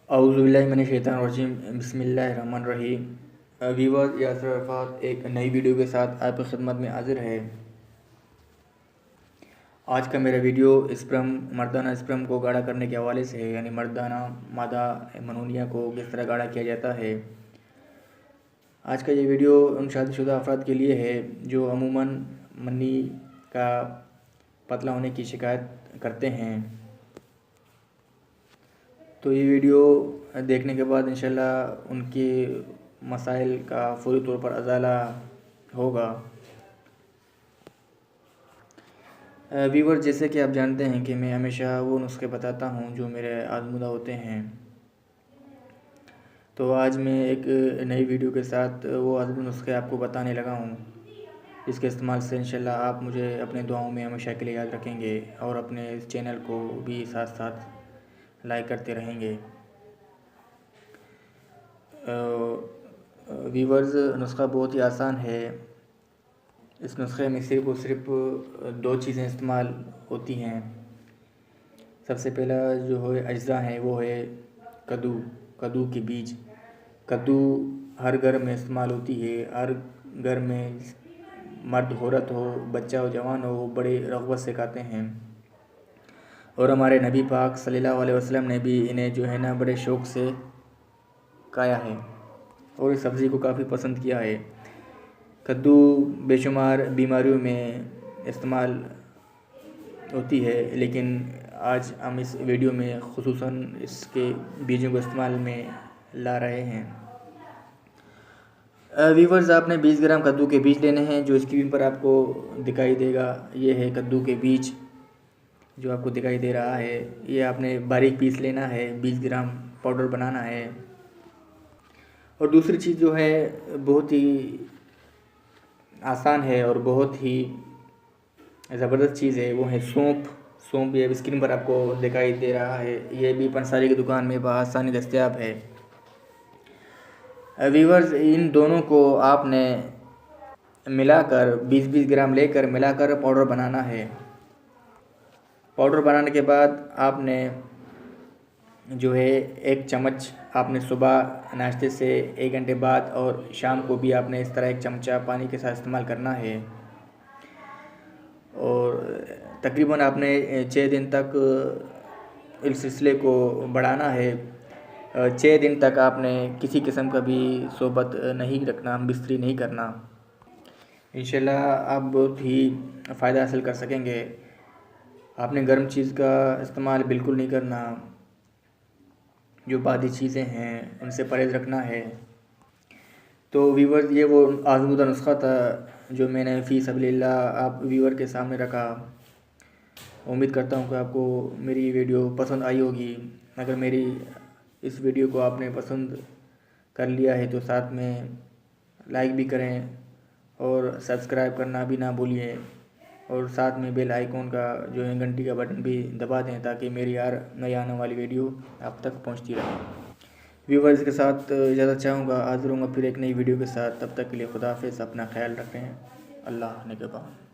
औज़ुबिल्लाहिमिनश्शैतानिर्रजीम बिस्मिल्लाहिर्रहमानिर्रहीम। वीवर्स, यासर अरफात एक नई वीडियो के साथ आपकी खिदमत में हाजिर है। आज का मेरा वीडियो स्पर्म मर्दाना स्पर्म को गाढ़ा करने के हवाले से है, यानी मर्दाना मादा मनूनिया को किस तरह गाढ़ा किया जाता है। आज का ये वीडियो उन शादीशुदा अफराद के लिए है जो अमूमन मनी का पतला होने की शिकायत करते हैं। तो ये वीडियो देखने के बाद इंशाल्लाह उनके मसाइल का फौरी तौर पर अज़ाला होगा। व्यूवर, जैसे कि आप जानते हैं कि मैं हमेशा वो नुस्खे बताता हूँ जो मेरे आज़मूदा होते हैं। तो आज मैं एक नई वीडियो के साथ वो आज़मूदा नुस्खे आपको बताने लगा हूँ, जिसके इस्तेमाल से इंशाल्लाह आप मुझे अपने दुआओं में हमेशा के लिए याद रखेंगे और अपने इस चैनल को भी साथ साथ लाइक करते रहेंगे। व्यूवर्स, नुस्खा बहुत ही आसान है। इस नुस्खे में सिर्फ़ और सिर्फ दो चीज़ें इस्तेमाल होती हैं। सबसे पहला जो है अज्जा है वो है कद्दू के बीज। कद्दू हर घर में इस्तेमाल होती है। हर घर में मर्द औरत हो, बच्चा हो, जवान हो, वो बड़े रग़बत से खाते हैं। और हमारे नबी पाक सल्लल्लाहु अलैहि वसल्लम ने भी इन्हें जो है ना बड़े शौक़ से खाया है और इस सब्ज़ी को काफ़ी पसंद किया है। कद्दू बेशुमार बीमारियों में इस्तेमाल होती है, लेकिन आज हम इस वीडियो में ख़ुसूसन इसके बीजों को इस्तेमाल में ला रहे हैं। व्यूवर्स, आपने 20 ग्राम कद्दू के बीज लेने हैं जो स्क्रीन पर आपको दिखाई देगा। ये है कद्दू के बीज जो आपको दिखाई दे रहा है। ये आपने बारीक पीस लेना है, 20 ग्राम पाउडर बनाना है। और दूसरी चीज़ जो है बहुत ही आसान है और बहुत ही ज़बरदस्त चीज़ है, वो है सौंफ। ये स्क्रीन पर आपको दिखाई दे रहा है। ये भी पंसारी की दुकान में बआसानी दस्तयाब है। व्यूवर्स, इन दोनों को आपने मिलाकर 20-20 ग्राम लेकर मिलाकर पाउडर बनाना है। पाउडर बनाने के बाद आपने जो है 1 चम्मच आपने सुबह नाश्ते से 1 घंटे बाद और शाम को भी आपने इस तरह 1 चमचा पानी के साथ इस्तेमाल करना है। और तकरीबन आपने 6 दिन तक इस सिलसिले को बढ़ाना है। 6 दिन तक आपने किसी किस्म का भी सोबत नहीं रखना, बिस्तरी नहीं करना। इंशाल्लाह आप बहुत ही फ़ायदा हासिल कर सकेंगे। आपने गर्म चीज़ का इस्तेमाल बिल्कुल नहीं करना। जो बादी चीज़ें हैं उनसे परहेज़ रखना है। तो व्यूवर, ये वो आज़मूदा नुस्खा था जो मैंने फ़ी सबीलिल्लाह आप व्यूवर के सामने रखा। उम्मीद करता हूँ कि आपको मेरी वीडियो पसंद आई होगी। अगर मेरी इस वीडियो को आपने पसंद कर लिया है तो साथ में लाइक भी करें और सब्सक्राइब करना भी ना भूलिए। और साथ में बेल आइकॉन का जो है घंटी का बटन भी दबा दें ताकि मेरी हर नई आने वाली वीडियो आप तक पहुंचती रहे। व्यूवर्स के साथ इजाज़त चाहूँगा, हाज़िर हूँगा फिर एक नई वीडियो के साथ। तब तक के लिए खुदा हाफ़िज़, अपना ख्याल रखें। अल्लाह निगहबान।